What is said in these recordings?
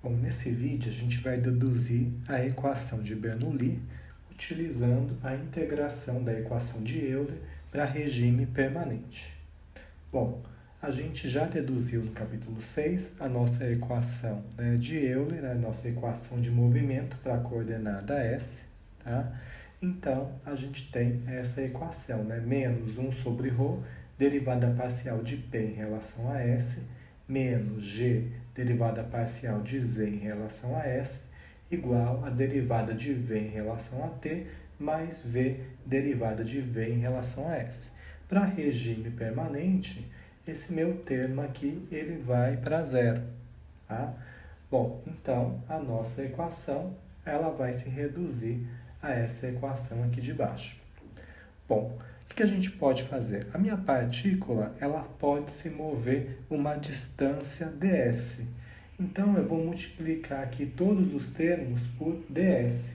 Bom, nesse vídeo a gente vai deduzir a equação de Bernoulli utilizando a integração da equação de Euler para regime permanente. Bom, a gente já deduziu no capítulo 6 a nossa equação de Euler, a nossa equação de movimento para a coordenada S, tá? Então, a gente tem essa equação, menos 1 sobre ρ, derivada parcial de P em relação a S, menos G, derivada parcial de Z em relação a S, igual a derivada de V em relação a T, mais V, derivada de V em relação a S. Para regime permanente, esse meu termo aqui, ele vai para zero, tá? Bom, então, a nossa equação, ela vai se reduzir a essa equação aqui de baixo. Bom, o que a gente pode fazer? A minha partícula, ela pode se mover uma distância ds. Então, eu vou multiplicar aqui todos os termos por ds.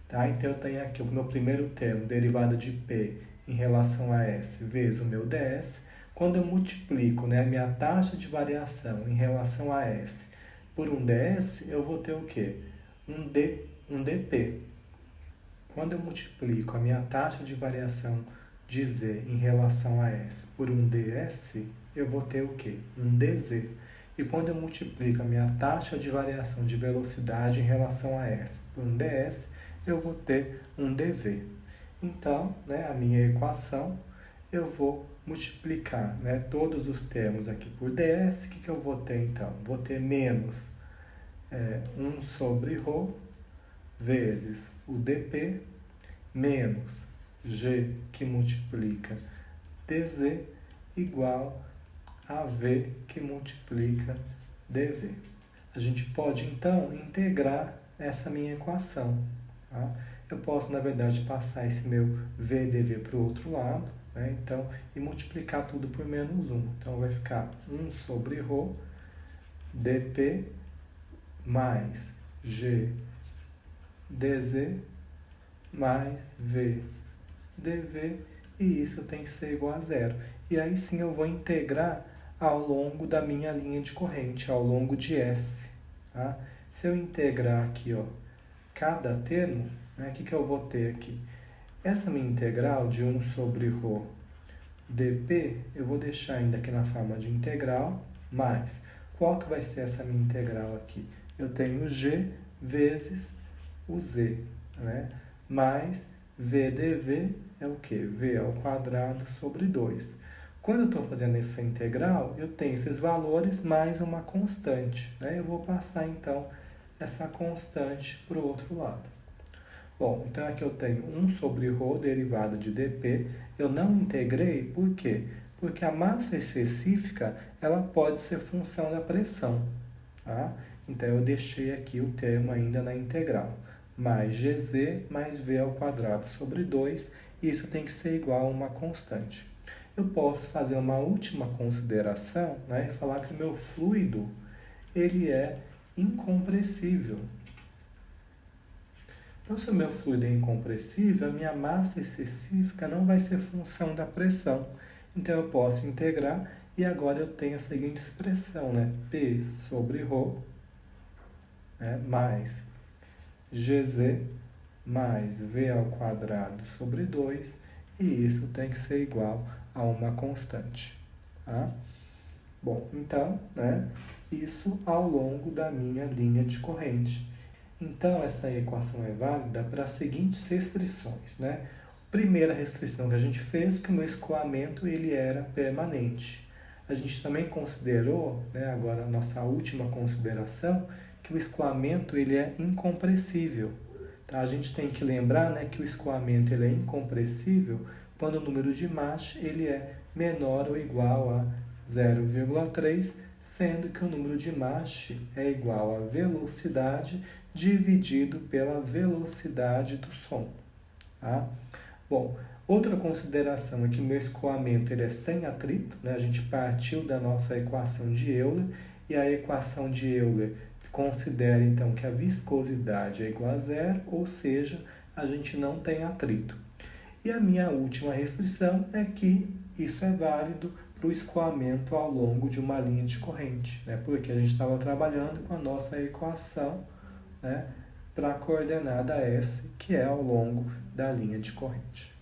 Tá? Então, eu tenho aqui o meu primeiro termo, derivada de P em relação a S, vezes o meu ds. Quando eu multiplico a minha taxa de variação em relação a S por um ds, eu vou ter o quê? Um dp. Quando eu multiplico a minha taxa de variação de Z em relação a S por um ds, eu vou ter o quê? Um dz. E quando eu multiplico a minha taxa de variação de velocidade em relação a S por um ds, eu vou ter um dv. Então, a minha equação, eu vou multiplicar todos os termos aqui por ds. O que eu vou ter então? Vou ter menos 1 sobre ρ vezes o dp menos g que multiplica dz igual a v que multiplica dv. A gente pode, então, integrar essa minha equação. Tá? Eu posso, na verdade, passar esse meu v dv para o outro lado, então, e multiplicar tudo por menos 1. Então, vai ficar 1 sobre ρ dp mais g dz mais v dv, e isso tem que ser igual a zero. E aí sim eu vou integrar ao longo da minha linha de corrente, ao longo de S. Tá? Se eu integrar aqui, cada termo, o que eu vou ter aqui? Essa minha integral de 1 sobre ρ dp, eu vou deixar ainda aqui na forma de integral, mais, qual que vai ser essa minha integral aqui? Eu tenho g vezes o z, mais v dv é o quê? V ao quadrado sobre 2. Quando eu estou fazendo essa integral, eu tenho esses valores mais uma constante. Eu vou passar, então, essa constante para o outro lado. Bom, então aqui eu tenho 1 sobre ρ derivada de dp. Eu não integrei, por quê? Porque a massa específica, ela pode ser função da pressão. Tá? Então, eu deixei aqui o termo ainda na integral. Mais gz mais v ao quadrado sobre 2. Isso tem que ser igual a uma constante. Eu posso fazer uma última consideração, e falar que o meu fluido, ele é incompressível. Então, se o meu fluido é incompressível, a minha massa específica não vai ser função da pressão. Então, eu posso integrar e agora eu tenho a seguinte expressão, P sobre ρ, mais gz mais v ao quadrado sobre 2, e isso tem que ser igual a uma constante. Tá? Bom, então, isso ao longo da minha linha de corrente. Então, essa equação é válida para as seguintes restrições. Primeira restrição que a gente fez, que o meu escoamento ele era permanente. A gente também considerou, agora a nossa última consideração, que o escoamento ele é incompressível. Tá? A gente tem que lembrar que o escoamento ele é incompressível quando o número de Mach ele é menor ou igual a 0,3, sendo que o número de Mach é igual a velocidade dividido pela velocidade do som. Tá? Bom, outra consideração é que o meu escoamento ele é sem atrito. A gente partiu da nossa equação de Euler, e a equação de Euler considera, então, que a viscosidade é igual a zero, ou seja, a gente não tem atrito. E a minha última restrição é que isso é válido para o escoamento ao longo de uma linha de corrente, né? Porque a gente estava trabalhando com a nossa equação, né, para a coordenada S, que é ao longo da linha de corrente.